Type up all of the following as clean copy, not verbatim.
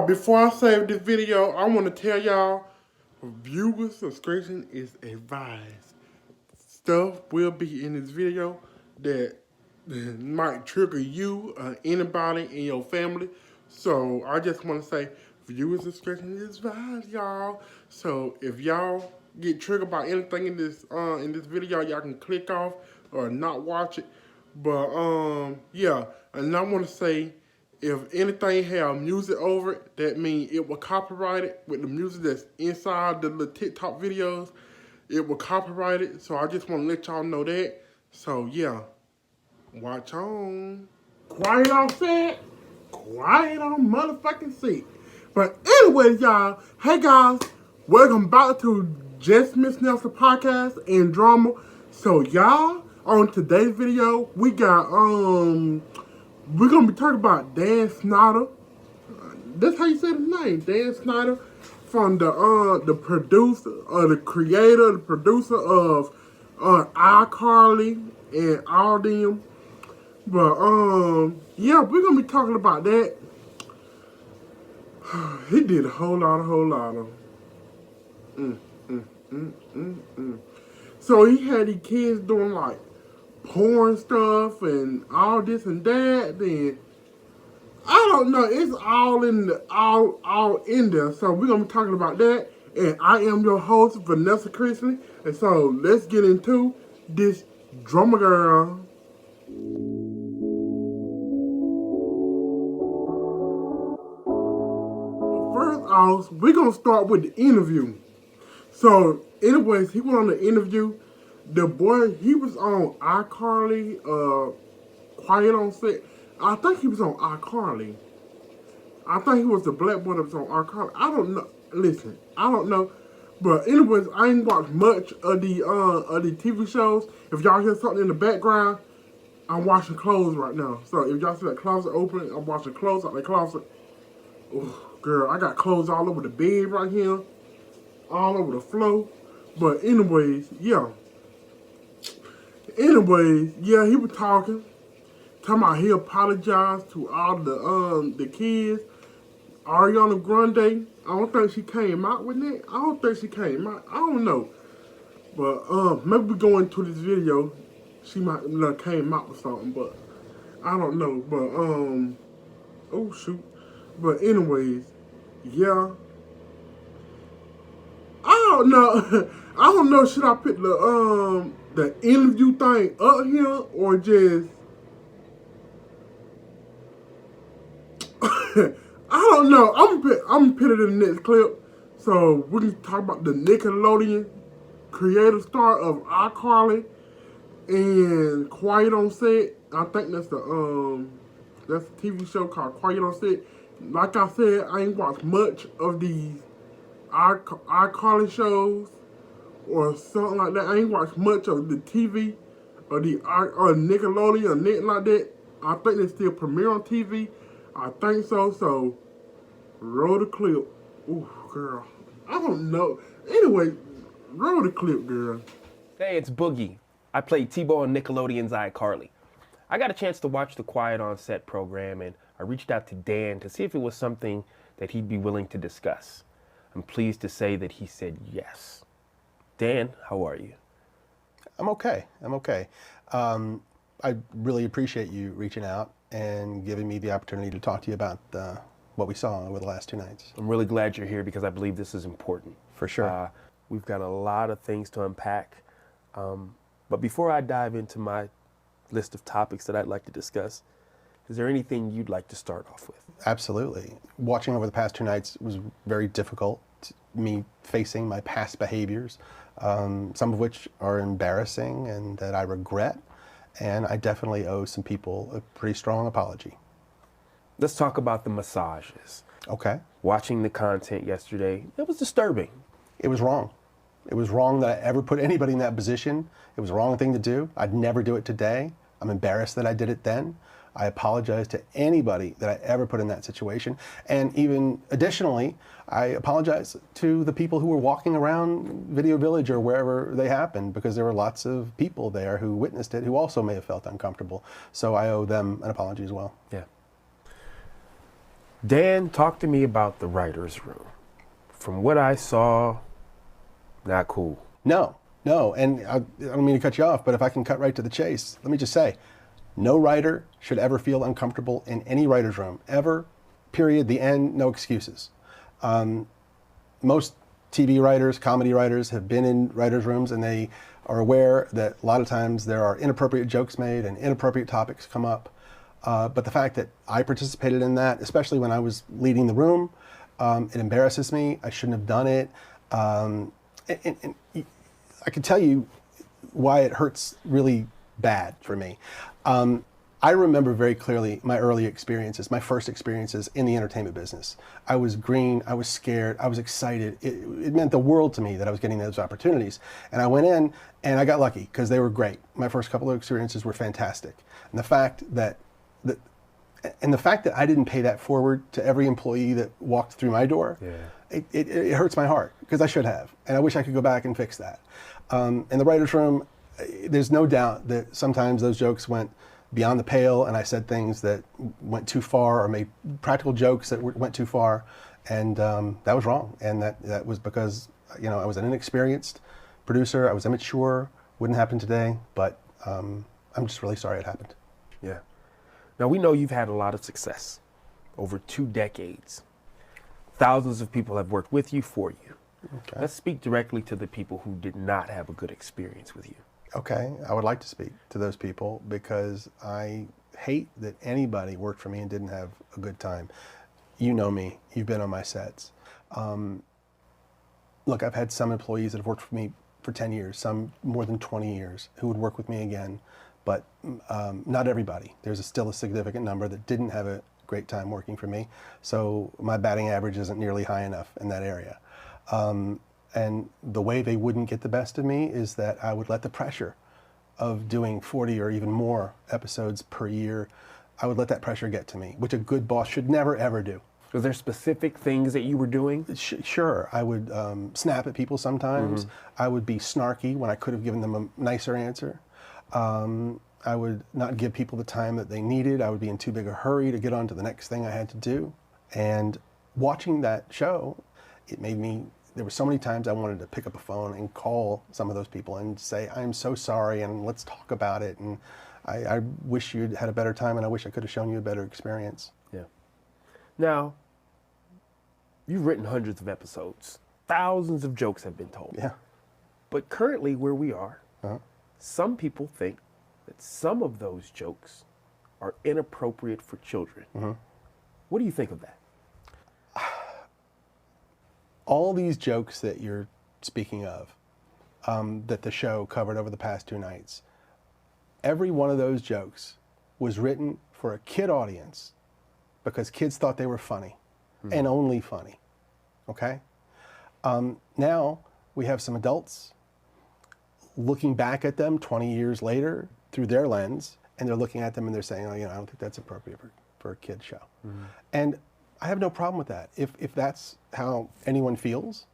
Before I save this video, I want to tell y'all, viewer subscription is advised. Stuff will be in this video that might trigger you or anybody in your family. So I just want to say, viewer subscription is advised, y'all. So if y'all get triggered by anything in this video, y'all can click off or not watch it. But yeah, and I want to say, if anything have music over it, that means it will copyright it with the music that's inside the little TikTok videos. It will copyright it, so I just want to let y'all know that. So yeah, watch on. Quiet on set, quiet on motherfucking set. But anyways, y'all, hey guys, welcome back to Just Miss Nelson Podcast and Drama. So y'all, on today's video, we got we're gonna be talking about Dan Schneider. That's how you say his name, Dan Schneider, from the producer, the creator, the producer of iCarly and all them. But yeah, we're gonna be talking about that. He did a whole lot of. So he had these kids doing like porn stuff and all this and that. Then I don't know. It's all in the all in there. So we're gonna be talking about that. And I am your host, Vanessa Chrisley. And so let's get into this drama girl. First off, we're gonna start with the interview. So, anyways, he went on the interview. The boy, he was on iCarly, Quiet on Set. I think he was on iCarly. I think he was the black boy that was on iCarly. I don't know. Listen, I don't know. But anyways, I ain't watched much of the TV shows. If y'all hear something in the background, I'm washing clothes right now. So if y'all see that closet open, I'm washing clothes out the closet. Oh, girl, I got clothes all over the bed right here, all over the floor. But anyways, yeah. He was talking about he apologized to all the kids. Ariana Grande, I don't think she came out with it. I don't think she came out. I don't know. But maybe we go into this video. She might came out with something, but I don't know. But oh shoot. But anyways, yeah. I don't know. I don't know. Should I put the interview thing up here or just? I don't know. I'm gonna put it in the next clip. So we can talk about the Nickelodeon creator star of iCarly and Quiet on Set. I think that's a TV show called Quiet on Set. Like I said, I ain't watched much of these iCarly shows or something like that. I ain't watched much of the TV or the Nickelodeon or nothing like that. I think they still premiere on TV. I think so. So roll the clip. Ooh, girl. I don't know. Anyway, roll the clip, girl. Hey, it's Boogie. I played T-Bo on Nickelodeon's iCarly. I got a chance to watch the Quiet on Set program, and I reached out to Dan to see if it was something that he'd be willing to discuss. I'm pleased to say that he said yes. Dan, how are you? I'm okay. I really appreciate you reaching out and giving me the opportunity to talk to you about what we saw over the last 2 nights. I'm really glad you're here because I believe this is important. For sure. We've got a lot of things to unpack. But before I dive into my list of topics that I'd like to discuss, is there anything you'd like to start off with? Absolutely. Watching over the past 2 nights was very difficult. Me facing my past behaviors, some of which are embarrassing and that I regret. And I definitely owe some people a pretty strong apology. Let's talk about the massages. Okay. Watching the content yesterday, it was disturbing. It was wrong. It was wrong that I ever put anybody in that position. It was the wrong thing to do. I'd never do it today. I'm embarrassed that I did it then. I apologize to anybody that I ever put in that situation. And even additionally, I apologize to the people who were walking around Video Village or wherever they happened, because there were lots of people there who witnessed it who also may have felt uncomfortable. So I owe them an apology as well. Yeah. Dan, talk to me about the writer's room. From what I saw, not cool. No, and I don't mean to cut you off, but if I can cut right to the chase, let me just say, no writer should ever feel uncomfortable in any writer's room, ever, period, the end, no excuses. Most TV writers, comedy writers have been in writers' rooms, and they are aware that a lot of times there are inappropriate jokes made and inappropriate topics come up. But the fact that I participated in that, especially when I was leading the room, it embarrasses me. I shouldn't have done it. And I can tell you why it hurts really bad for me. I remember very clearly my early experiences, my first experiences in the entertainment business. I was green, I was scared, I was excited. It meant the world to me that I was getting those opportunities. And I went in and I got lucky because they were great. My first couple of experiences were fantastic. And the fact that I didn't pay that forward to every employee that walked through my door, it hurts my heart because I should have. And I wish I could go back and fix that. In the writer's room, there's no doubt that sometimes those jokes went beyond the pale, and I said things that went too far or made practical jokes that went too far, and that was wrong. And that was because I was an inexperienced producer. I was immature. Wouldn't happen today, but I'm just really sorry it happened. Yeah. Now, we know you've had a lot of success over 2 decades. Thousands of people have worked with you, for you. Okay. Let's speak directly to the people who did not have a good experience with you. Okay, I would like to speak to those people because I hate that anybody worked for me and didn't have a good time. You know me, you've been on my sets. Look, I've had some employees that have worked for me for 10 years, some more than 20 years, who would work with me again, but not everybody. There's still a significant number that didn't have a great time working for me, so my batting average isn't nearly high enough in that area. And the way they wouldn't get the best of me is that I would let the pressure of doing 40 or even more episodes per year, I would let that pressure get to me, which a good boss should never, ever do. Was there specific things that you were doing? Sure. I would snap at people sometimes. I would be snarky when I could have given them a nicer answer. I would not give people the time that they needed. I would be in too big a hurry to get on to the next thing I had to do. And watching that show, it made me... There were so many times I wanted to pick up a phone and call some of those people and say, I'm so sorry, and let's talk about it. And I wish you'd had a better time, and I wish I could have shown you a better experience. Yeah. Now, you've written hundreds of episodes. Thousands of jokes have been told. Yeah. But currently where we are, some people think that some of those jokes are inappropriate for children. What do you think of that? All these jokes that you're speaking of, that the show covered over the past 2 nights, every one of those jokes was written for a kid audience because kids thought they were funny and only funny, okay? Now we have some adults looking back at them 20 years later through their lens, and they're looking at them and they're saying, oh, I don't think that's appropriate for a kid show. And I have no problem with that. If that's how anyone feels,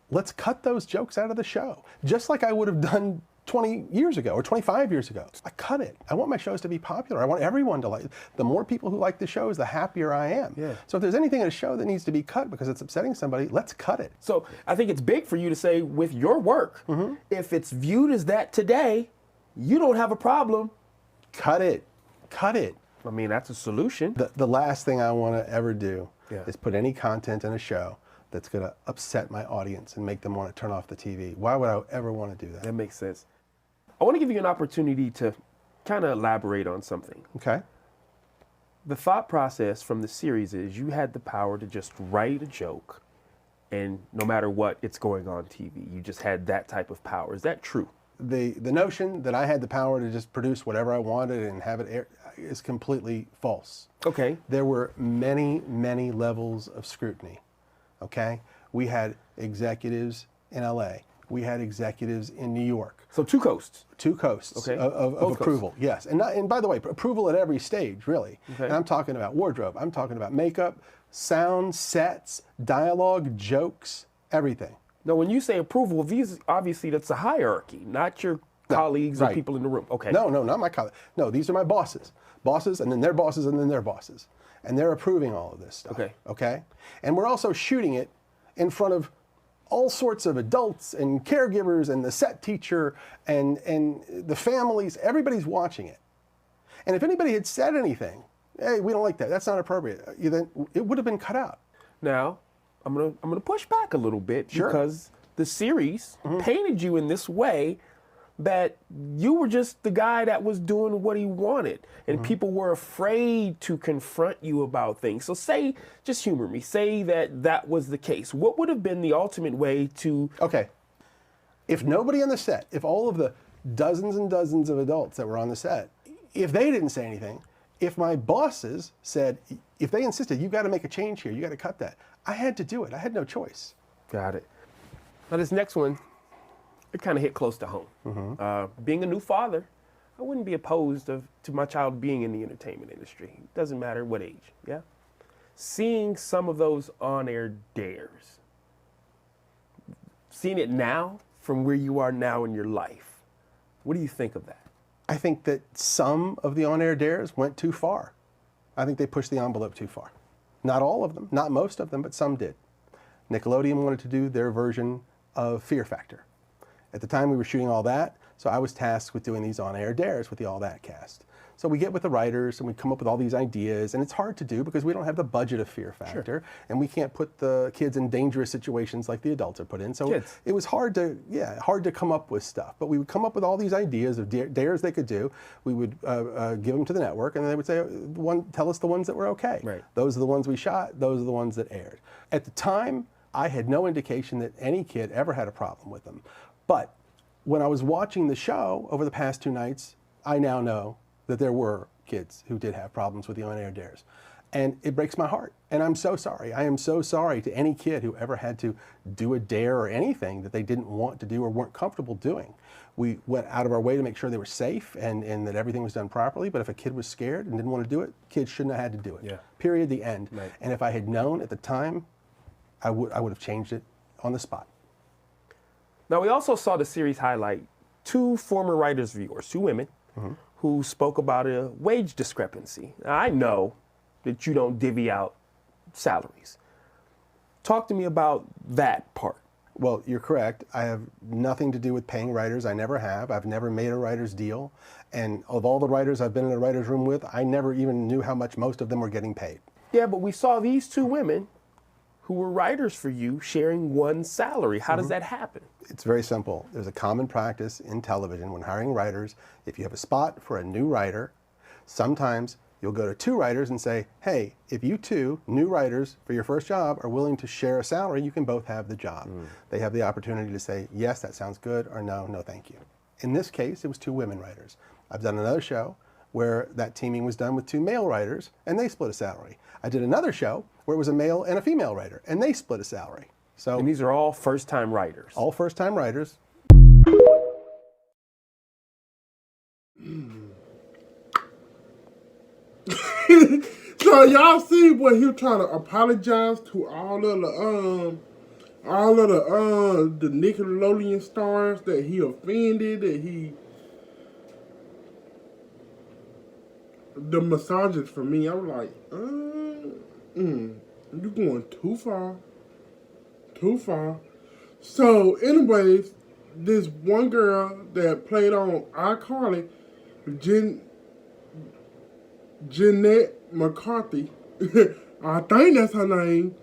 let's cut those jokes out of the show. Just like I would have done 20 years ago or 25 years ago. I cut it. I want my shows to be popular. I want everyone to like it. The more people who like the shows, the happier I am. Yeah. So if there's anything in a show that needs to be cut because it's upsetting somebody, let's cut it. So I think it's big for you to say with your work, if it's viewed as that today, you don't have a problem. Cut it. Cut it. I mean, that's a solution. The last thing I want to ever do Yeah. is put any content in a show that's going to upset my audience and make them want to turn off the TV. Why would I ever want to do that? That makes sense. I want to give you an opportunity to kind of elaborate on something. Okay. The thought process from the series is you had the power to just write a joke, and no matter what, it's going on TV. You just had that type of power. Is that true? The notion that I had the power to just produce whatever I wanted and have it air is completely false. Okay. There were many, many levels of scrutiny. Okay? We had executives in LA. We had executives in New York. So 2 coasts. 2 coasts Okay. of Both approval. Yes. And by the way, approval at every stage, really. Okay. And I'm talking about wardrobe. I'm talking about makeup, sound, sets, dialogue, jokes, everything. Now, when you say approval, these obviously that's a hierarchy, not your colleagues or right. people in the room. Okay. No, not my colleagues. No, these are my bosses. Bosses, and then their bosses, and then their bosses. and they're approving all of this stuff. Okay. Okay? And we're also shooting it in front of all sorts of adults and caregivers and the set teacher and the families. Everybody's watching it. And if anybody had said anything, hey, we don't like that, that's not appropriate, then it would have been cut out. Now, I'm gonna push back a little bit Sure. because the series painted you in this way that you were just the guy that was doing what he wanted, and people were afraid to confront you about things. So say, just humor me, say that was the case. What would have been the ultimate way to... Okay. If nobody on the set, if all of the dozens and dozens of adults that were on the set, if they didn't say anything, if my bosses said, if they insisted, you got to make a change here, you got to cut that, I had to do it. I had no choice. Got it. Now this next one, it kind of hit close to home. Being a new father, I wouldn't be opposed to my child being in the entertainment industry. It doesn't matter what age, yeah? Seeing some of those on-air dares, seeing it now from where you are now in your life, what do you think of that? I think that some of the on-air dares went too far. I think they pushed the envelope too far. Not all of them, not most of them, but some did. Nickelodeon wanted to do their version of Fear Factor. At the time we were shooting All That, so I was tasked with doing these on-air dares with the All That cast. So we get with the writers and we come up with all these ideas, and it's hard to do because we don't have the budget of Fear Factor, and we can't put the kids in dangerous situations like the adults are put in. So it was hard to come up with stuff. But we would come up with all these ideas of dares they could do. We would give them to the network, and they would say, tell us the ones that were okay. Right. Those are the ones we shot. Those are the ones that aired. At the time, I had no indication that any kid ever had a problem with them. But when I was watching the show over the past 2 nights, I now know that there were kids who did have problems with the on-air dares. And it breaks my heart. And I'm so sorry. I am so sorry to any kid who ever had to do a dare or anything that they didn't want to do or weren't comfortable doing. We went out of our way to make sure they were safe and that everything was done properly. But if a kid was scared and didn't want to do it, kids shouldn't have had to do it. Yeah. Period, the end. Right. And if I had known at the time, I would have changed it on the spot. Now, we also saw the series highlight 2 former writers of yours, 2 women, who spoke about a wage discrepancy. Now, I know that you don't divvy out salaries. Talk to me about that part. Well, you're correct. I have nothing to do with paying writers. I never have. I've never made a writer's deal. And of all the writers I've been in a writer's room with, I never even knew how much most of them were getting paid. Yeah, but we saw these 2 women who were writers for you sharing one salary. How does that happen? It's very simple. There's a common practice in television when hiring writers. If you have a spot for a new writer, sometimes you'll go to 2 writers and say, hey, if you 2 new writers for your first job are willing to share a salary, you can both have the job. They have the opportunity to say, yes, that sounds good, or no, no thank you. In this case, it was 2 women writers. I've done another show where that teaming was done with 2 male writers, and they split a salary. I did another show where it was a male and a female writer, and they split a salary. So, And these are all first-time writers. all first-time writers. So y'all see what he was trying to apologize to all of the Nickelodeon stars that he offended, the misogynist for me. I was like, you're going too far. Too far. So, anyways, this one girl that played on iCarly, Jeanette McCarthy, I think that's her name.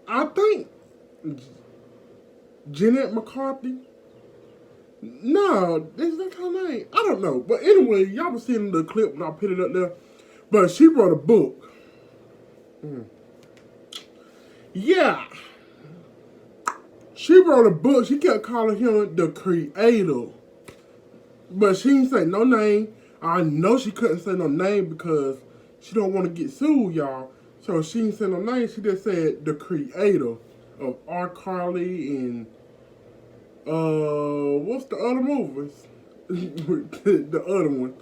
I think Jeanette McCarthy. No, is that her name? I don't know. But anyway, y'all was seeing the clip when I put it up there. But she wrote a book. Yeah. She wrote a book. She kept calling him the creator. But she didn't say no name. I know she couldn't say no name because she don't want to get sued, y'all. So she didn't say no name. She just said the creator of iCarly and what's the other movies? The other one.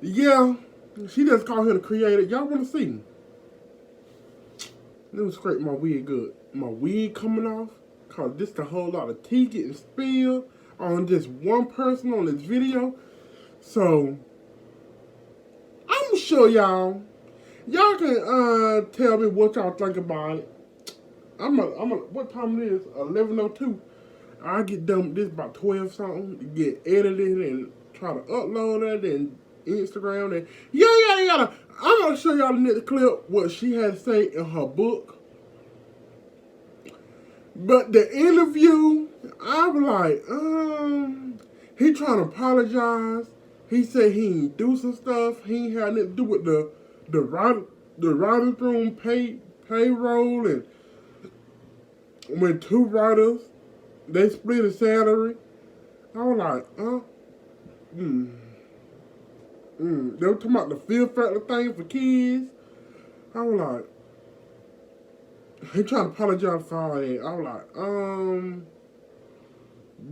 Yeah, she just called him the creator. Y'all want to see? Let me scrape my wig good. My wig coming off. Cause this a whole lot of tea getting spilled on just one person on this video. So I'm gonna show y'all Y'all can tell me what y'all think about it. What time it is? 11:02. I get done with this about 12 something. Get edited and try to upload it and Instagram and yada. I'm gonna show y'all the next clip what she had to say in her book. But the interview, I'm like, he trying to apologize. He said he ain't do some stuff. He ain't had nothing to do with the writer's room payroll, and when two writers they split a salary. I was like, They were talking about the fear factor thing for kids. I was like, he trying to apologize for all that. I was like,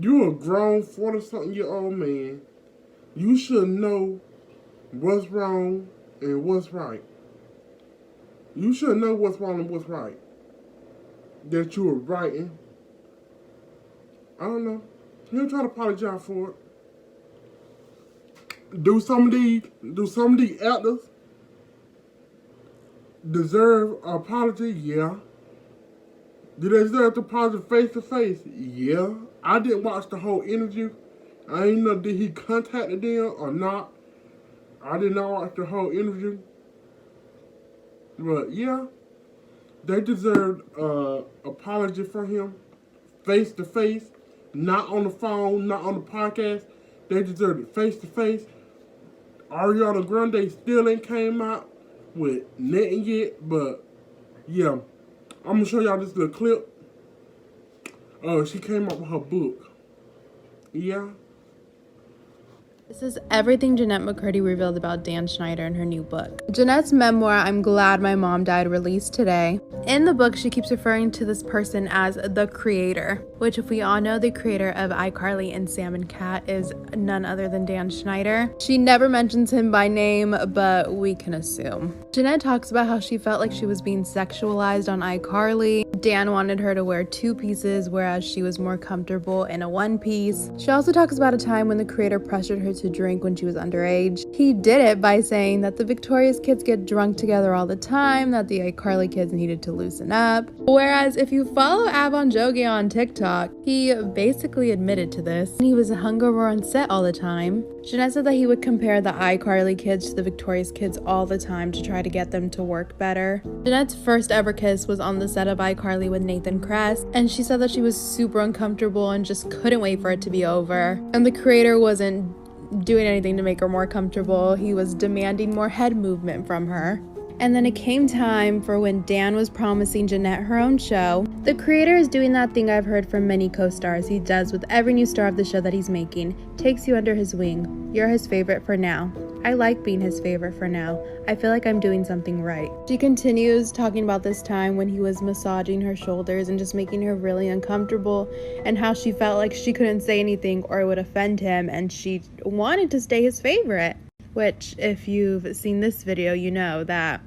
you a grown 40-something-year-old man. You should know what's wrong and what's right. You should know what's wrong and what's right. That you were writing. I don't know. He'll try to apologize for it. Do some of these actors deserve an apology? Yeah. Do they deserve to apologize face to face? Yeah. I didn't watch the whole interview. I ain't know did he contacted them or not. I did not watch the whole interview. But yeah, they deserve apology from him face to face, not on the phone, not on the podcast. They deserve it face to face. Ariana Grande still ain't came out with nothing yet, but yeah, I'm gonna show y'all this little clip. She came up with her book. Yeah. This is everything Jeanette McCurdy revealed about Dan Schneider in her new book. Jeanette's memoir, I'm Glad My Mom Died, released today. In the book, she keeps referring to this person as the creator, which if we all know the creator of iCarly and Sam and Cat is none other than Dan Schneider. She never mentions him by name, but we can assume. Jeanette talks about how she felt like she was being sexualized on iCarly. Dan wanted her to wear two pieces, whereas she was more comfortable in a one piece. She also talks about a time when the creator pressured her to drink when she was underage. He did it by saying that the Victorious kids get drunk together all the time, that the iCarly kids needed to loosen up. Whereas if you follow Avon Jogi on TikTok, he basically admitted to this. He was hungover on set all the time. Jeanette said that he would compare the iCarly kids to the Victorious kids all the time to try to get them to work better. Jeanette's first ever kiss was on the set of iCarly with Nathan Kress, and she said that she was super uncomfortable and just couldn't wait for it to be over. And the creator wasn't doing anything to make her more comfortable. He was demanding more head movement from her. And then it came time for when Dan was promising Jeanette her own show. The creator is doing that thing I've heard from many co-stars he does with every new star of the show that he's making. Takes you under his wing. You're his favorite for now. I like being his favorite for now. I feel like I'm doing something right. She continues talking about this time when he was massaging her shoulders and just making her really uncomfortable, and how she felt like she couldn't say anything or it would offend him, and she wanted to stay his favorite. Which, if you've seen this video, you know that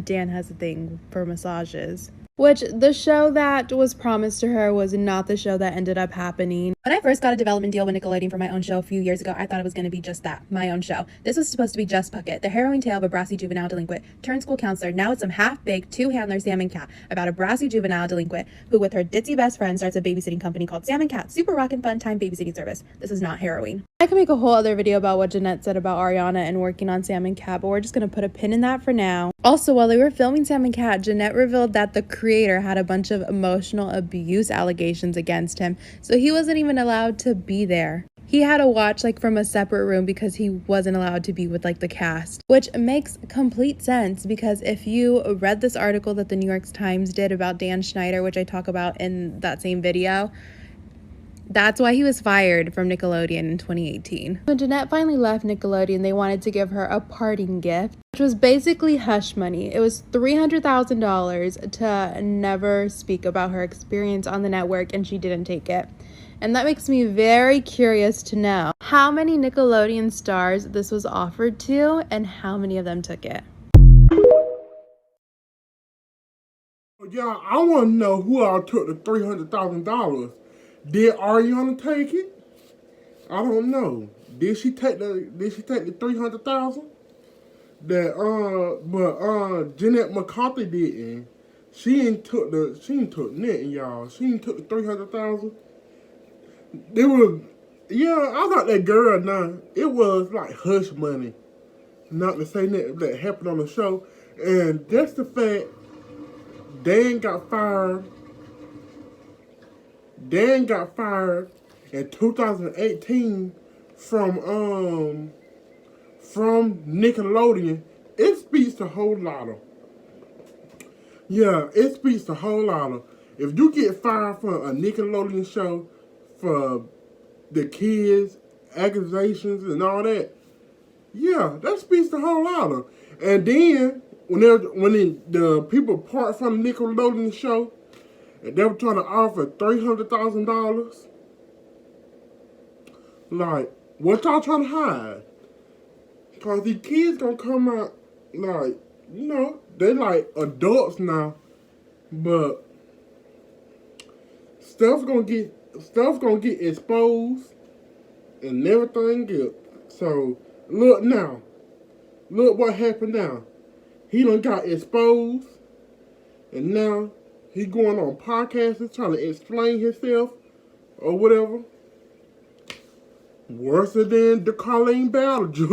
Dan has a thing for massages. Which, the show that was promised to her was not the show that ended up happening. When I first got a development deal with Nickelodeon for my own show a few years ago, I thought it was going to be just that, my own show. This was supposed to be Just Puckett, the harrowing tale of a brassy juvenile delinquent turned school counselor. Now it's some half-baked two-handler Sam and Cat about a brassy juvenile delinquent who, with her ditzy best friend, starts a babysitting company called Sam and Cat Super Rockin' Fun Time Babysitting Service. This is not harrowing. I could make a whole other video about what Jeanette said about Ariana and working on Sam and Cat, but we're just going to put a pin in that for now. Also, while they were filming Sam and Cat, Jeanette revealed that the creator had a bunch of emotional abuse allegations against him, so he wasn't even allowed to be there. He had to watch from a separate room because he wasn't allowed to be with the cast, which makes complete sense because if you read this article that the New York Times did about Dan Schneider, which I talk about in that same video, that's why he was fired from Nickelodeon in 2018. When Jeanette finally left Nickelodeon, they wanted to give her a parting gift, which was basically hush money. It was $300,000 to never speak about her experience on the network, and she didn't take it. And that makes me very curious to know how many Nickelodeon stars this was offered to and how many of them took it. Yeah, I want to know who all took the $300,000. Did Ariana take it? I don't know. Did she take the $300,000? that Jeanette McCarthy didn't. She ain't took nothing, y'all. She ain't took the 300,000. It was, yeah, I got that girl now. It was like hush money. Not to say that happened on the show. And that's the fact Dan got fired. Dan got fired in 2018 from Nickelodeon. It speaks a whole lot of. Yeah, it speaks a whole lot of. If you get fired from a Nickelodeon show for the kids, accusations and all that, yeah, that speaks a whole lot of. And then when the people part from the Nickelodeon show, and they were trying to offer $300,000, like, what y'all trying to hide? Cause these kids gonna come out like, you know, they like adults now, but stuff's gonna get exposed and everything else. So look now, look what happened now. He done got exposed, and now he going on podcasts trying to explain himself or whatever. Worse than the Colleen Ballinger.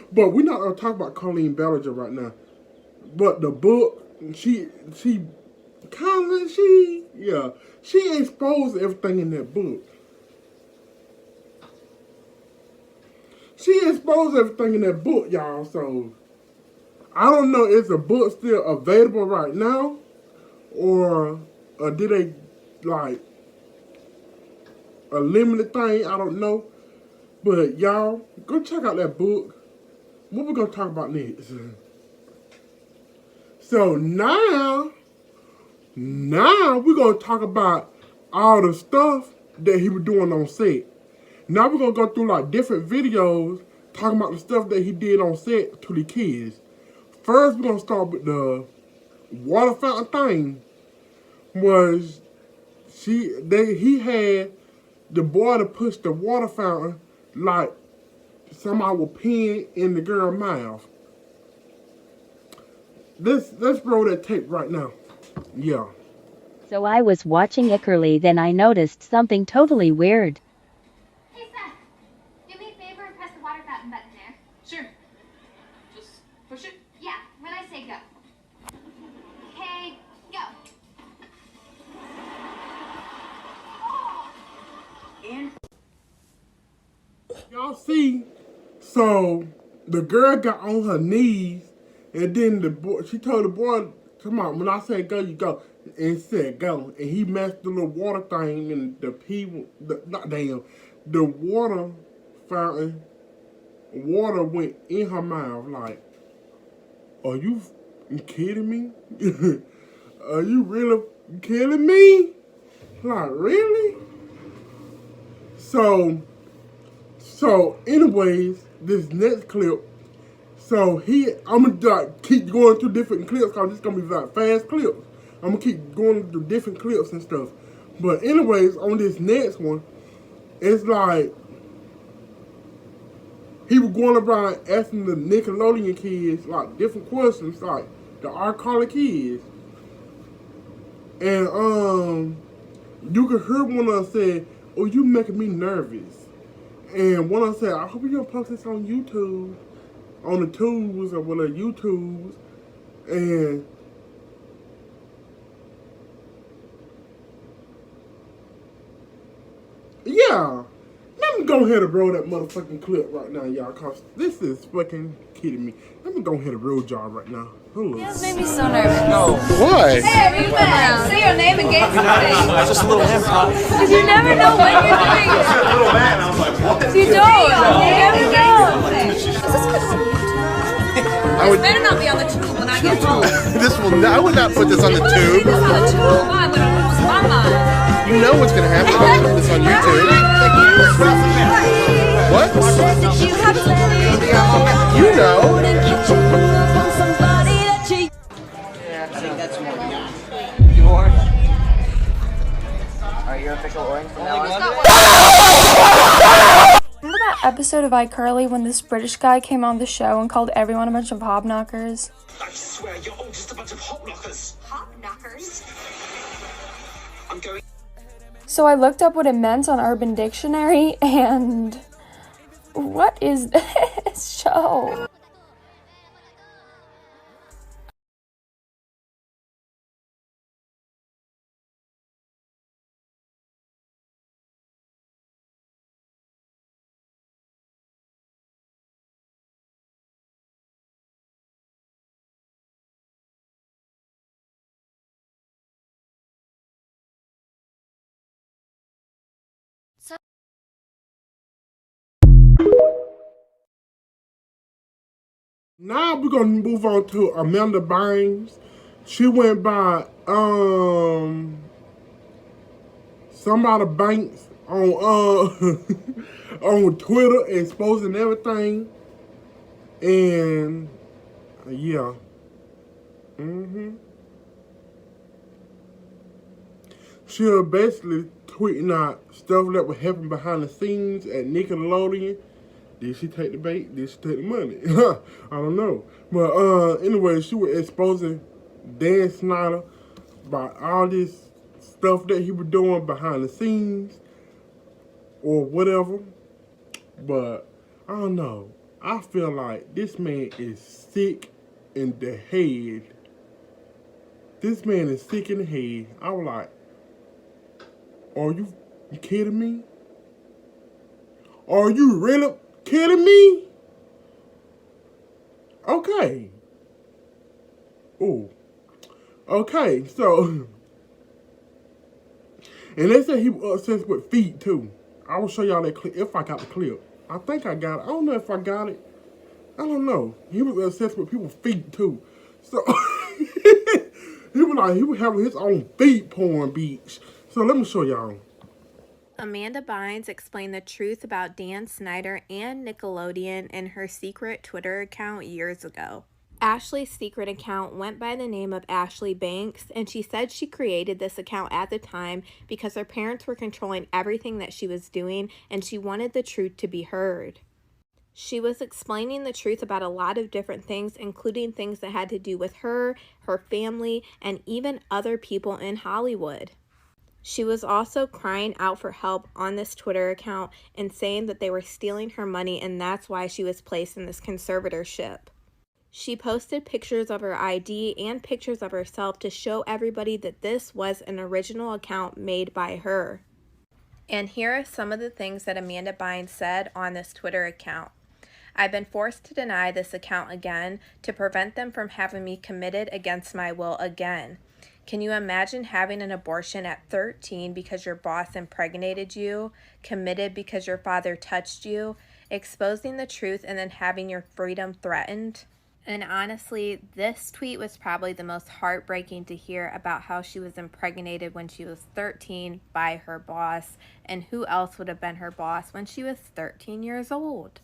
But we're not gonna talk about Colleen Ballinger right now. But the book, she exposed everything in that book. She exposed everything in that book, y'all. So I don't know if the book still available right now, or did they like a limited thing? I don't know. But y'all, go check out that book. What we gonna talk about next? So now we're gonna talk about all the stuff that he was doing on set. Now we're gonna go through like different videos talking about the stuff that he did on set to the kids. First, we're gonna start with the water fountain thing. Was he had the boy to push the water fountain like somebody was peeing in the girl's mouth. Let's roll that tape right now. Yeah. So I was watching Ickerly, then I noticed something totally weird. Hey Seth, do me a favor and press the water fountain button there. Sure. Just push it. Yeah, when I say go. Okay, go. And Y'all see? So the girl got on her knees, and then she told the boy, "Come on, when I say go, you go." And said go, and he messed the little water thing, and the water fountain, water went in her mouth. Like, are you kidding me? Are you really kidding me? Like, really? So anyways, this next clip, I'm gonna like, keep going through different clips, cause it's gonna be like fast clips. I'm gonna keep going through different clips and stuff. But anyways, on this next one, it's like, he was going around asking the Nickelodeon kids, like, different questions, like, the R-Carly kids. And, you could hear one of them say, "Oh, you making me nervous." And one of them said, "I hope you're gonna post this on YouTube, on the tubes or whatever, YouTubes." And yeah, let me go ahead and roll that motherfucking clip right now, y'all, cause this is fucking kidding me. Let me go ahead and roll y'all right now. Hold on. This made me so nervous. No. Why? Hey, you better say your name and get something. just a little improv. Because you never know when you're doing it. A little man, I was like, what? You don't. You never know. Is this good on YouTube? This better not be on the tube when I get home. I would not put this on the tube. This on the tube? I'm going to lose my mind. You know what's gonna happen if I put this on YouTube. What? You have to You know. Yeah, I think that's more beyond. You orange? Are you gonna pick an orange from now on? Remember that episode of iCarly when this British guy came on the show and called everyone a bunch of hobknockers? I swear you're all just a bunch of hopknockers. Hopknockers? I'm going. So I looked up what it meant on Urban Dictionary, and what is this show? Now we're gonna move on to Amanda Bynes. She went by somebody Banks on on Twitter, exposing everything, and yeah, she was basically tweeting out stuff that was happening behind the scenes at Nickelodeon. Did she take the bait? Did she take the money? I don't know. But anyway, she was exposing Dan Schneider by all this stuff that he was doing behind the scenes or whatever. But I don't know. I feel like this man is sick in the head. This man is sick in the head. I was like, are you kidding me? Are you really kidding me? Okay. Ooh. Okay, so. And they said he was obsessed with feet, too. I will show y'all that clip, if I got the clip. I think I got it. I don't know if I got it. I don't know. He was obsessed with people's feet, too. So, he was having his own feet porn beach. So, let me show y'all. Amanda Bynes explained the truth about Dan Schneider and Nickelodeon in her secret Twitter account years ago. Ashley's secret account went by the name of Ashley Banks, and she said she created this account at the time because her parents were controlling everything that she was doing, and she wanted the truth to be heard. She was explaining the truth about a lot of different things, including things that had to do with her, her family, and even other people in Hollywood. She was also crying out for help on this Twitter account and saying that they were stealing her money, and that's why she was placed in this conservatorship. She posted pictures of her ID and pictures of herself to show everybody that this was an original account made by her. And here are some of the things that Amanda Bynes said on this Twitter account. I've been forced to deny this account again to prevent them from having me committed against my will again. Can you imagine having an abortion at 13 because your boss impregnated you, committed because your father touched you, exposing the truth and then having your freedom threatened? And honestly, this tweet was probably the most heartbreaking to hear about how she was impregnated when she was 13 by her boss, and who else would have been her boss when she was 13 years old?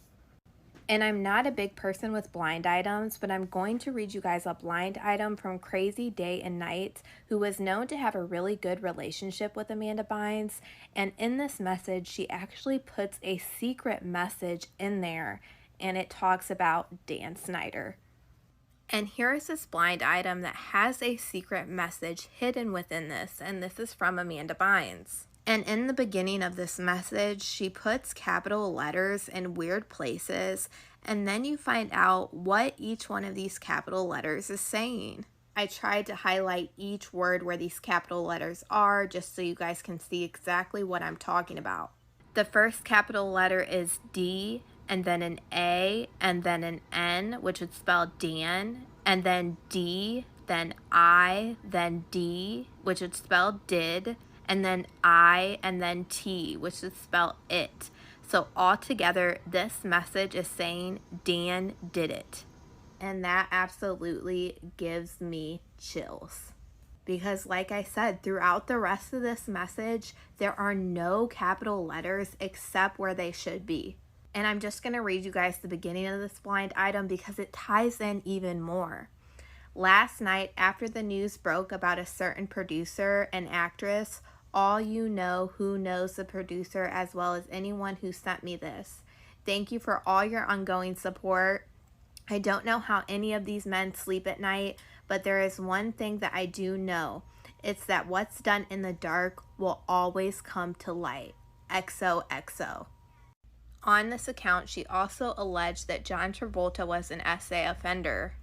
And I'm not a big person with blind items, but I'm going to read you guys a blind item from Crazy Day and Night, who was known to have a really good relationship with Amanda Bynes. And in this message, she actually puts a secret message in there, and it talks about Dan Schneider. And here is this blind item that has a secret message hidden within this, and this is from Amanda Bynes. And in the beginning of this message, she puts capital letters in weird places, and then you find out what each one of these capital letters is saying. I tried to highlight each word where these capital letters are, just so you guys can see exactly what I'm talking about. The first capital letter is D, and then an A, and then an N, which would spell Dan, and then D, then I, then D, which would spell did, and then I, and then T, which would spell it. So altogether, this message is saying Dan did it. And that absolutely gives me chills. Because like I said, throughout the rest of this message, there are no capital letters except where they should be. And I'm just going to read you guys the beginning of this blind item because it ties in even more. Last night, after the news broke about a certain producer and actress, all you know who knows the producer as well as anyone who sent me this. Thank you for all your ongoing support. I don't know how any of these men sleep at night, but there is one thing that I do know. It's that what's done in the dark will always come to light. XOXO. On this account, she also alleged that John Travolta was an SA offender.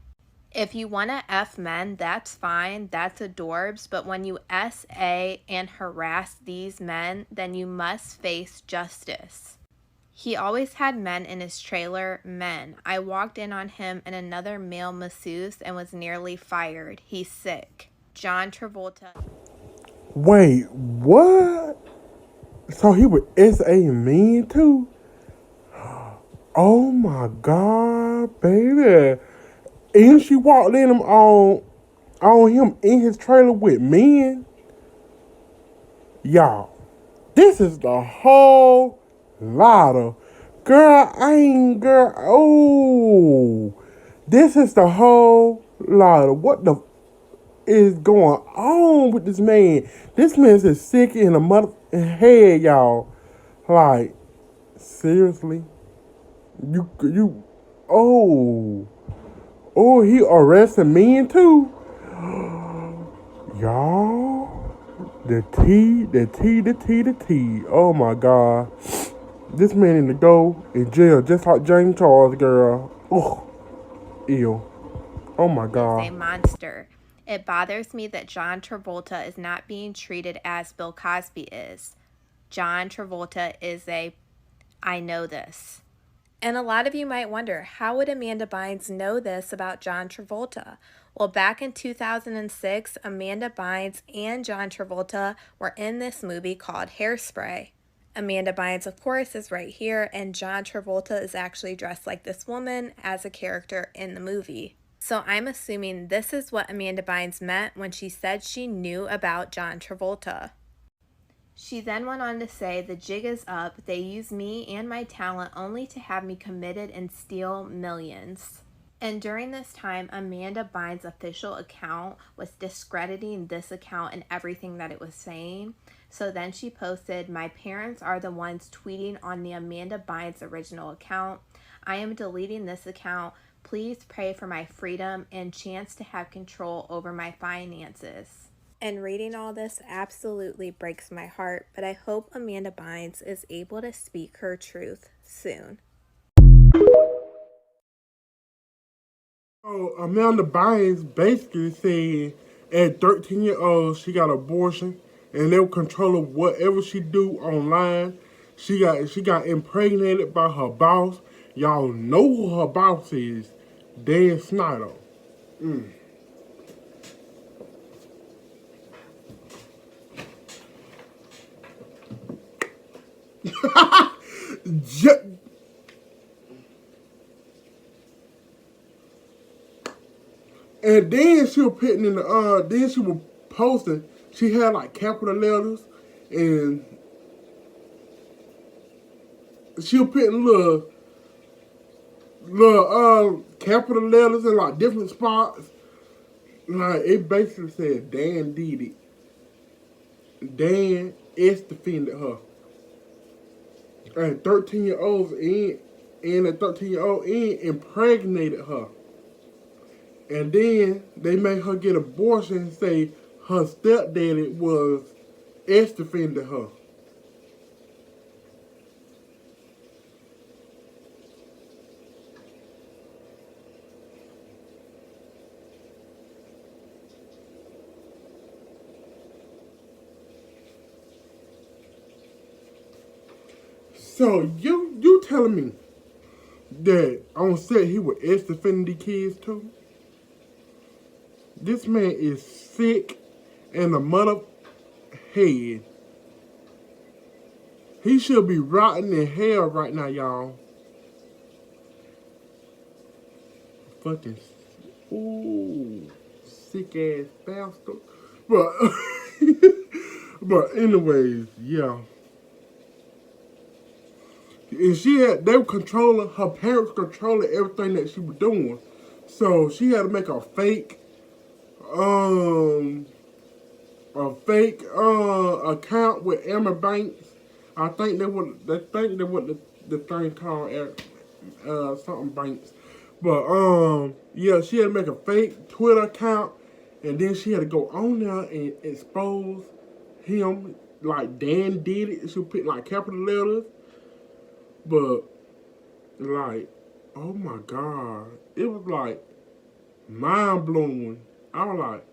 If you want to F men, that's fine, that's adorbs, but when you SA and harass these men, then you must face justice. He always had men in his trailer, men. I walked in on him and another male masseuse and was nearly fired. He's sick. John Travolta. Wait, what? So he was SA mean too? Oh my God, baby. And she walked in on him in his trailer with men. Y'all, this is the whole lot of girl. Oh, this is the whole lot of what the is going on with this man. This man's is sick in the mother head, y'all. Like, seriously, you, oh. Oh, he arrested men too. Y'all, the T. Oh my God. This man need to go in jail just like James Charles, girl. Oh, ew. Oh my God. Is a monster. It bothers me that John Travolta is not being treated as Bill Cosby is. John Travolta is I know this. And a lot of you might wonder, how would Amanda Bynes know this about John Travolta? Well, back in 2006, Amanda Bynes and John Travolta were in this movie called Hairspray. Amanda Bynes, of course, is right here, and John Travolta is actually dressed like this woman as a character in the movie. So I'm assuming this is what Amanda Bynes meant when she said she knew about John Travolta. She then went on to say, the jig is up, they use me and my talent only to have me committed and steal millions. And during this time, Amanda Bynes' official account was discrediting this account and everything that it was saying. So then she posted, my parents are the ones tweeting on the Amanda Bynes original account. I am deleting this account. Please pray for my freedom and chance to have control over my finances. And reading all this absolutely breaks my heart, but I hope Amanda Bynes is able to speak her truth soon. So Amanda Bynes basically said at 13-year-old she got abortion and they were controlling whatever she do online. She got impregnated by her boss. Y'all know who her boss is. Dan Schneider. And then she was putting in the then she was posting, she had like capital letters and she was putting little capital letters in like different spots. Like it basically said Dan did it. Dan S defended her. And 13-year-olds and a 13-year-old impregnated her. And then they made her get abortion and say her stepdaddy was ex-defended her. So you telling me that on set he was ex-defending the kids too? This man is sick in the mother head. He should be rotting in hell right now, y'all. Fucking, ooh, sick ass bastard. But, but anyways, yeah. And they were controlling, her parents controlling everything that she was doing. So she had to make a fake account with Emma Banks. I think they were the thing called something Banks. But yeah, she had to make a fake Twitter account, and then she had to go on there and expose him like Dan did it. She put like capital letters, but like, oh my God, it was like mind blowing. I was like,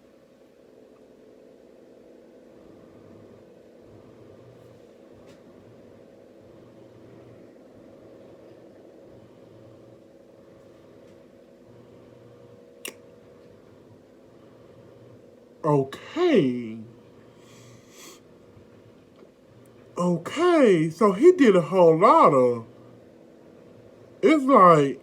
okay. Okay, so he did a whole lot of. It's like,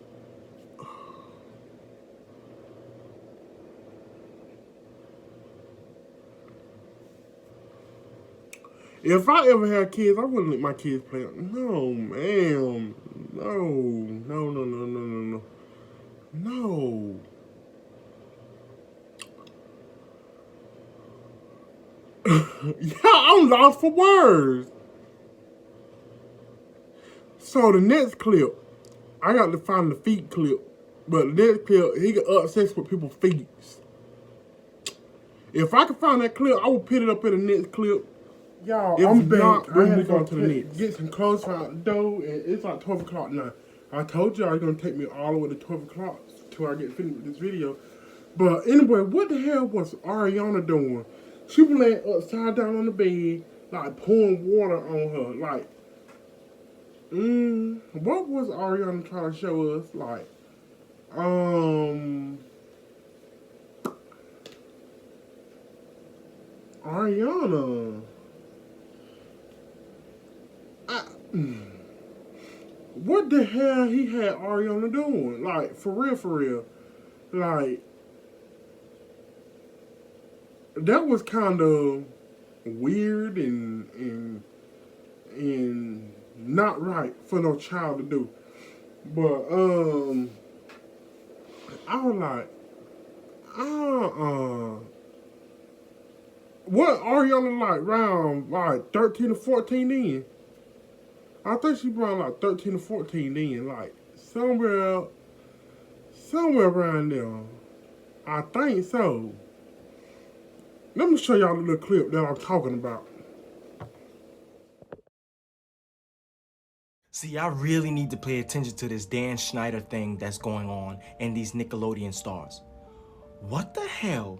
if I ever had kids, I wouldn't let my kids play. No, ma'am. No, no, no, no, no, no, no. No. Yeah, I'm lost for words. So the next clip, I got to find the feet clip. But the next clip, he got obsessed with people's feet. If I can find that clip, I will put it up in the next clip. Y'all, If I'm not, back. we're gonna go to the next. Get some clothes out the door, and it's like 12 o'clock now. I told you I was gonna take me all the way to 12 o'clock till I get finished with this video. But anyway, what the hell was Ariana doing? She was laying upside down on the bed, like pouring water on her. Like, what was Ariana trying to show us? Like, Ariana. What the hell he had Ariana doing? Like, for real, for real. Like, that was kind of weird and not right for no child to do. But I was like, what Ariana like around like 13 or 14 then? I think she around like 13 or 14 then, like somewhere around there. I think so. Let me show y'all a little clip that I'm talking about. See, I really need to pay attention to this Dan Schneider thing that's going on and these Nickelodeon stars. What the hell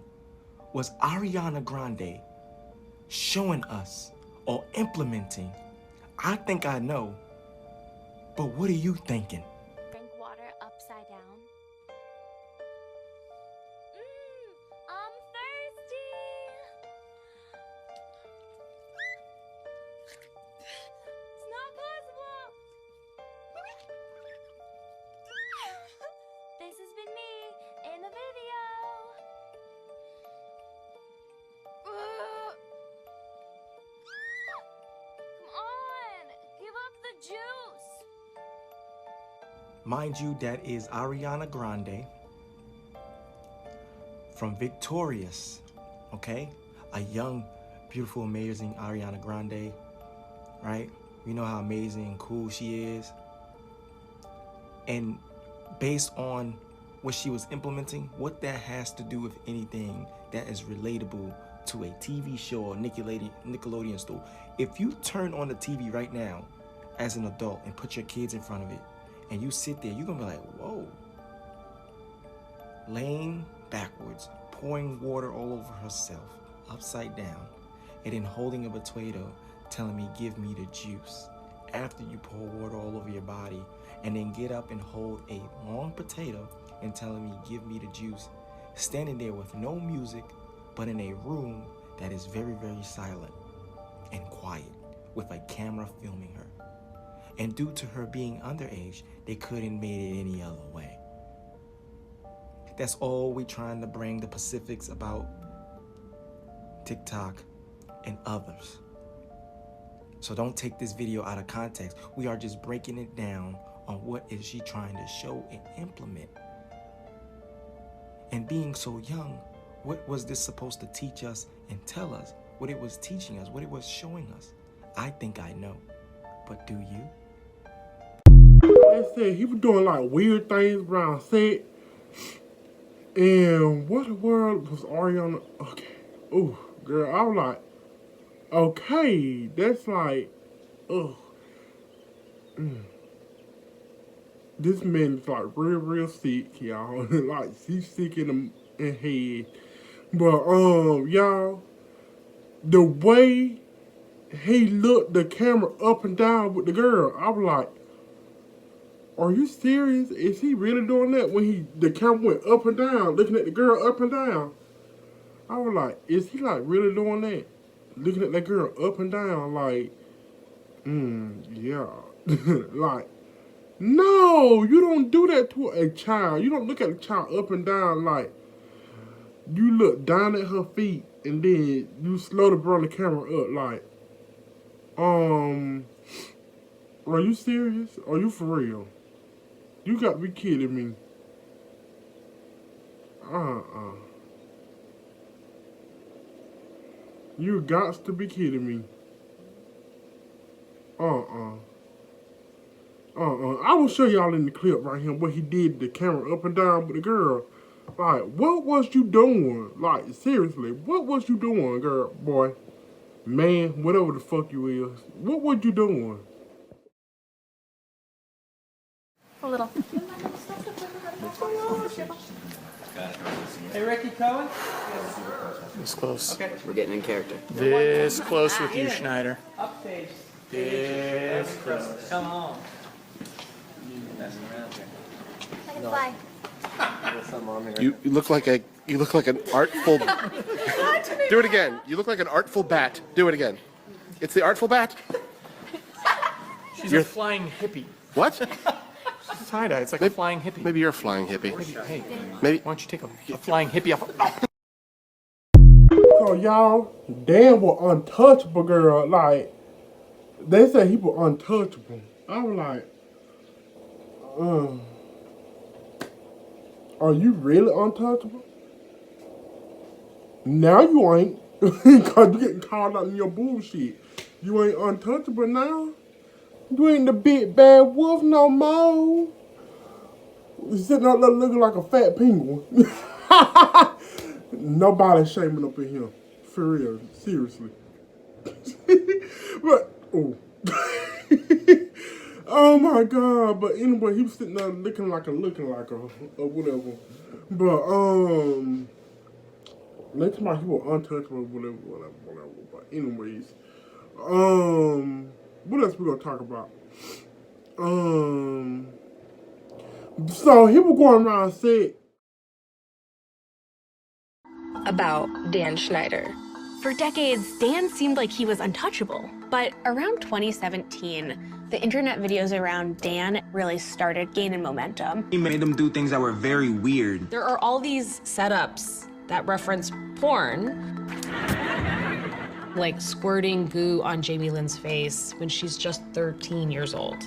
was Ariana Grande showing us or implementing? I think I know, but what are you thinking? Drink water upside down. I'm thirsty. It's not possible. This has been me in the video. Come on, give up the juice. Mind you, that is Ariana Grande from Victorious, okay? A young, beautiful, amazing Ariana Grande, right? You know how amazing and cool she is. And based on what she was implementing, what that has to do with anything that is relatable to a TV show or Nickelodeon store. If you turn on the TV right now as an adult and put your kids in front of it, and you sit there, you're gonna be like, whoa. Laying backwards, pouring water all over herself, upside down, and then holding a potato, telling me, give me the juice. After you pour water all over your body, and then get up and hold a long potato and telling me, give me the juice. Standing there with no music, but in a room that is very, very silent and quiet, with a camera filming her. And due to her being underage, they couldn't made it any other way. That's all we trying to bring the specifics about TikTok and others. So don't take this video out of context. We are just breaking it down on what is she trying to show and implement. And being so young, what was this supposed to teach us and tell us? What it was teaching us, what it was showing us? I think I know, but do you? They said he was doing like weird things around set. And what the world was Ariana? Okay. Ooh, girl, I was like, okay, that's like, ugh. This man is like real sick, y'all. Like, he's sick in the head. But, y'all, the way he looked the camera up and down with the girl, I was like, are you serious? Is he really doing that when the camera went up and down, looking at the girl up and down? I was like, is he like really doing that? Looking at that girl up and down, like, yeah. Like, no, you don't do that to a child. You don't look at a child up and down like, you look down at her feet and then you slowly bring the camera up like, are you serious? Are you for real? You got to be kidding me. You got to be kidding me. I will show y'all in the clip right here what he did the camera up and down with the girl. Like, what was you doing? Like, seriously, what was you doing, girl, boy? Man, whatever the fuck you is. What was you doing? A little. Hey, Ricky Cohen? This close. Okay. We're getting in character. This close with you, Schneider. Upstage. This close. Come on. Like a fly. You look like an artful. Do it again. You look like an artful bat. Do it again. It's the artful bat. She's a flying hippie. What? Tie-dye. It's like a flying hippie. Maybe you're a flying hippie. Hey, maybe. Why don't you take a flying hippie off? So y'all, Dan was untouchable, girl. Like, they said he was untouchable. I was like, are you really untouchable? Now you ain't. Because you getting caught out in your bullshit. You ain't untouchable now. You ain't the big bad wolf no more. You sitting out there looking like a fat penguin. Nobody shaming up in here. For real. Seriously. But, oh. Oh my God. But anyway, he was sitting there looking like a or whatever. But, next time he was untouchable, whatever. But anyways, what else we gonna talk about? So he was going around saying about Dan Schneider. For decades, Dan seemed like he was untouchable. But around 2017, the internet videos around Dan really started gaining momentum. He made them do things that were very weird. There are all these setups that reference porn, like squirting goo on Jamie Lynn's face when she's just 13 years old.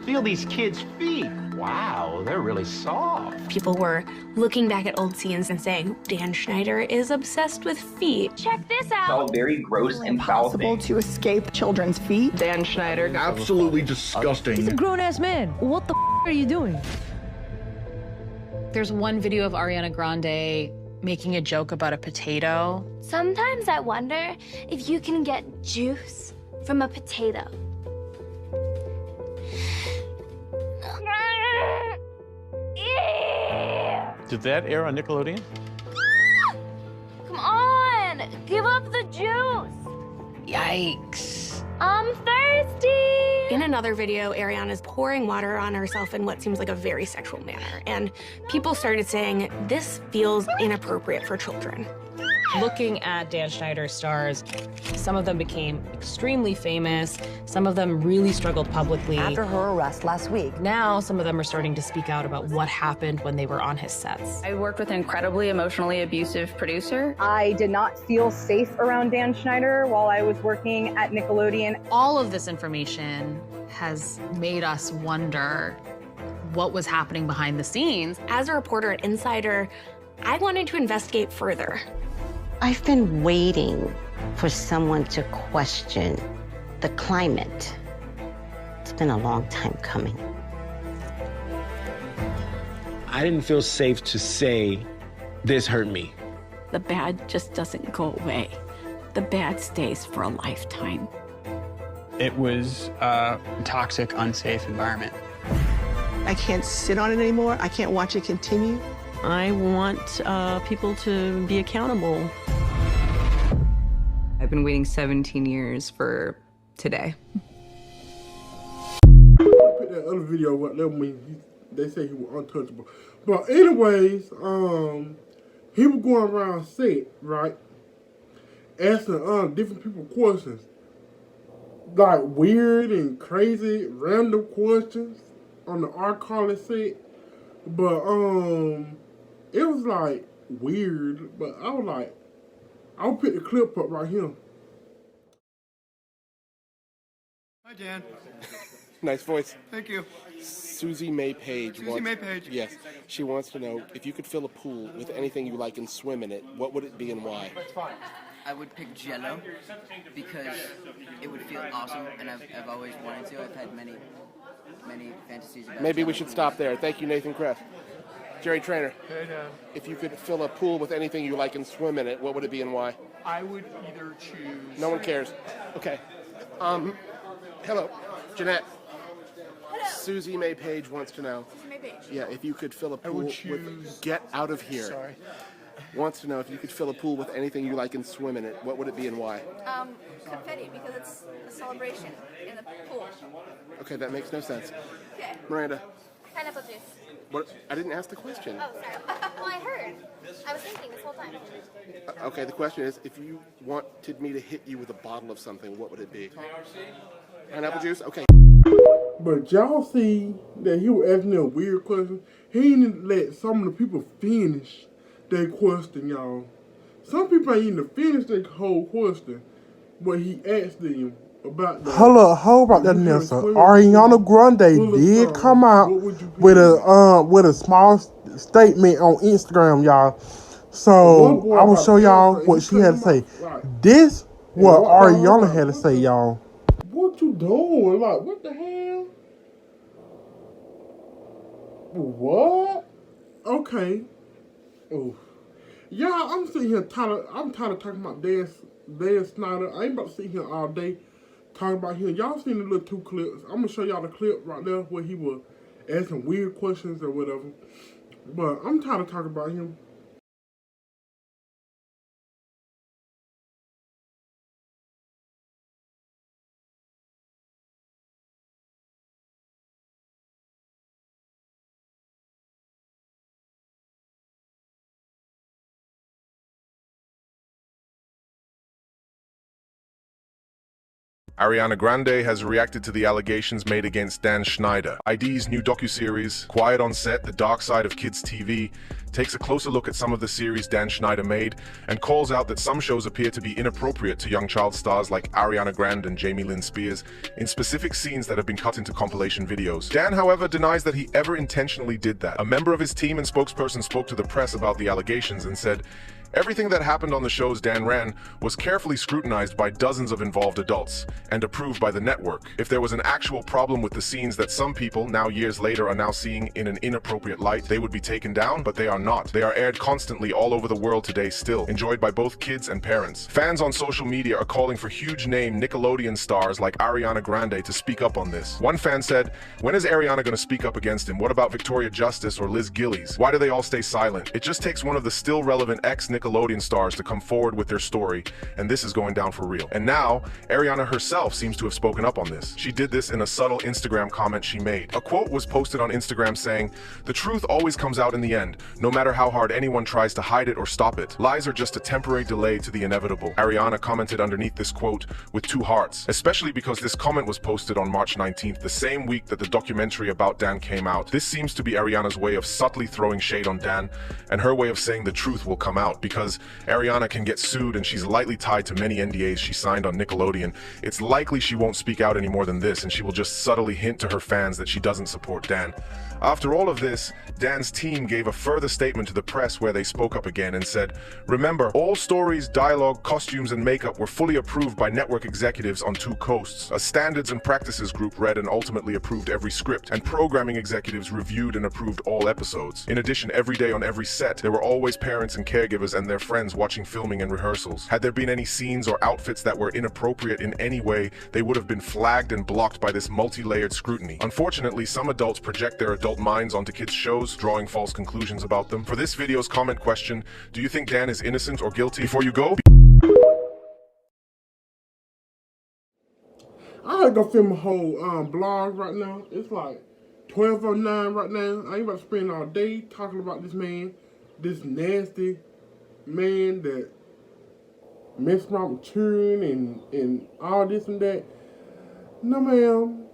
Feel these kids' feet. Wow, they're really soft. People were looking back at old scenes and saying, Dan Schneider is obsessed with feet. Check this out. It's all very gross and foul Impossible to escape children's feet. Dan Schneider. Absolutely disgusting. He's a grown-ass man. What the are you doing? There's one video of Ariana Grande making a joke about a potato. Sometimes I wonder if you can get juice from a potato. Did that air on Nickelodeon? Come on, give up the juice. Yikes. I'm thirsty. In another video, Ariana's pouring water on herself in what seems like a very sexual manner. And people started saying, this feels inappropriate for children. Looking at Dan Schneider's stars, some of them became extremely famous. Some of them really struggled publicly. After her arrest last week. Now, some of them are starting to speak out about what happened when they were on his sets. I worked with an incredibly emotionally abusive producer. I did not feel safe around Dan Schneider while I was working at Nickelodeon. All of this information has made us wonder what was happening behind the scenes. As a reporter at Insider, I wanted to investigate further. I've been waiting for someone to question the climate. It's been a long time coming. I didn't feel safe to say, this hurt me. The bad just doesn't go away. The bad stays for a lifetime. It was a toxic, unsafe environment. I can't sit on it anymore. I can't watch it continue. I want people to be accountable. I've been waiting 17 years for today. Put that other video what that mean they say he was untouchable. But anyways, he was going around set, right? Asking different people questions. Like weird and crazy random questions on the R. Carly set. But it was like weird, but I was like, I'll put the clip up right here. Hi, Dan. Nice voice. Thank you. Susie May Page. Susie May Page. Yes. She wants to know, if you could fill a pool with anything you like and swim in it, what would it be and why? That's fine. I would pick Jello because it would feel awesome, and I've always wanted to. I've had many fantasies about Maybe Jello. we should stop there. Thank you, Nathan Kress. Jerry Trainer. Hey, Dan. If you could fill a pool with anything you like and swim in it, what would it be and why? I would either choose... No one cares. Okay. Hello, Jeanette. Hello. Susie May Page wants to know. Susie May Page. Yeah, if you could fill a pool would choose... with... Get out of here. Sorry. Wants to know if you could fill a pool with anything you like and swim in it, what would it be and why? Confetti, because it's a celebration in the pool. Okay, that makes no sense. Okay. Miranda. Pineapple juice. What? I didn't ask the question. Oh, sorry. Well, I heard. I was thinking this whole time. Okay, the question is, if you wanted me to hit you with a bottle of something, what would it be? Pineapple juice? Okay. But y'all see that he was asking them weird questions. He didn't let some of the people finish their question, y'all. Some people ain't even finish their whole question, but he asked them about the... Hold about that, Nessa. Ariana Grande did come out with a small statement on Instagram, y'all. So I will show y'all what she had to say. This what Ariana had to say, y'all. What you doing? Like, what the hell? What? Okay. Oh. Y'all, I'm sitting here tired of talking about Dan Schneider. I ain't about to sit here all day talking about him. Y'all seen the little 2 clips. I'm gonna show y'all the clip right there where he was asking weird questions or whatever. But I'm tired of talking about him. Ariana Grande has reacted to the allegations made against Dan Schneider. ID's new docuseries, Quiet on Set, The Dark Side of Kids TV, takes a closer look at some of the series Dan Schneider made and calls out that some shows appear to be inappropriate to young child stars like Ariana Grande and Jamie Lynn Spears in specific scenes that have been cut into compilation videos. Dan, however, denies that he ever intentionally did that. A member of his team and spokesperson spoke to the press about the allegations and said, "Everything that happened on the shows Dan ran was carefully scrutinized by dozens of involved adults and approved by the network. If there was an actual problem with the scenes that some people, now years later, are now seeing in an inappropriate light, they would be taken down, but they are not. They are aired constantly all over the world today still, enjoyed by both kids and parents." Fans on social media are calling for huge-name Nickelodeon stars like Ariana Grande to speak up on this. One fan said, "When is Ariana going to speak up against him? What about Victoria Justice or Liz Gillies? Why do they all stay silent? It just takes one of the still relevant ex-Nickelodeon stars to come forward with their story, and this is going down for real." And now, Ariana herself seems to have spoken up on this. She did this in a subtle Instagram comment she made. A quote was posted on Instagram saying, "The truth always comes out in the end, no matter how hard anyone tries to hide it or stop it. Lies are just a temporary delay to the inevitable." Ariana commented underneath this quote with 2 hearts, especially because this comment was posted on March 19th, the same week that the documentary about Dan came out. This seems to be Ariana's way of subtly throwing shade on Dan, and her way of saying the truth will come out, because because Ariana can get sued and she's lightly tied to many NDAs she signed on Nickelodeon, it's likely she won't speak out any more than this, and she will just subtly hint to her fans that she doesn't support Dan. After all of this, Dan's team gave a further statement to the press where they spoke up again and said, "Remember, all stories, dialogue, costumes, and makeup were fully approved by network executives on 2 coasts. A standards and practices group read and ultimately approved every script, and programming executives reviewed and approved all episodes. In addition, every day on every set, there were always parents and caregivers and their friends watching filming and rehearsals. Had there been any scenes or outfits that were inappropriate in any way, they would have been flagged and blocked by this multi-layered scrutiny. Unfortunately, some adults project their adult minds onto kids' shows, drawing false conclusions about them. For this video's comment question, do you think Dan is innocent or guilty? Before you go, I gotta go film a whole blog right now. It's like 12:09 right now. I ain't about to spend all day talking about this man, this nasty man that messed around with children and all this and that. No ma'am.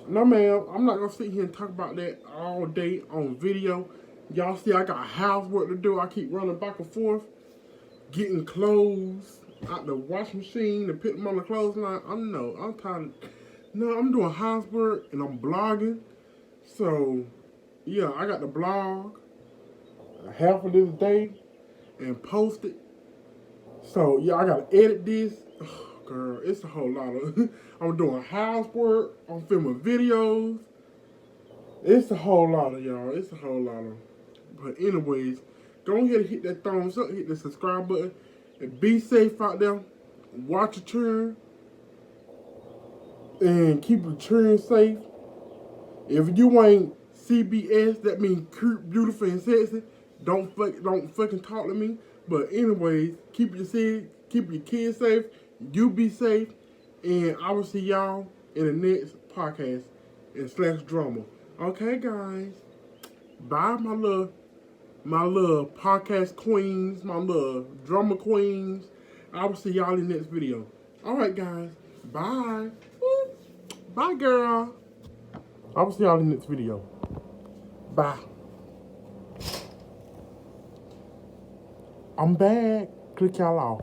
No ma'am. I'm not gonna sit here and talk about that all day on video. Y'all see I got housework to do. I keep running back and forth, getting clothes out the washing machine to put them on the clothesline. I'm tired. No, I'm doing housework and I'm blogging. So, yeah, I got the blog half of this day and post it. So, yeah, I gotta edit this. Oh, girl, it's a whole lot of. I'm doing housework. I'm filming videos. It's a whole lot of y'all. It's a whole lot of. But anyways, go ahead and hit that thumbs up, hit the subscribe button, and be safe out there. Watch your children and keep your children safe. If you ain't CBS, that means cute, beautiful, and sexy. Don't fucking talk to me. But anyways, keep your kids safe. You be safe, and I will see y'all in the next podcast / drama. Okay, guys. Bye, my little podcast queens, my little drama queens. I will see y'all in the next video. All right, guys. Bye. Bye, girl. I will see y'all in the next video. Bye. I'm back. Click y'all off.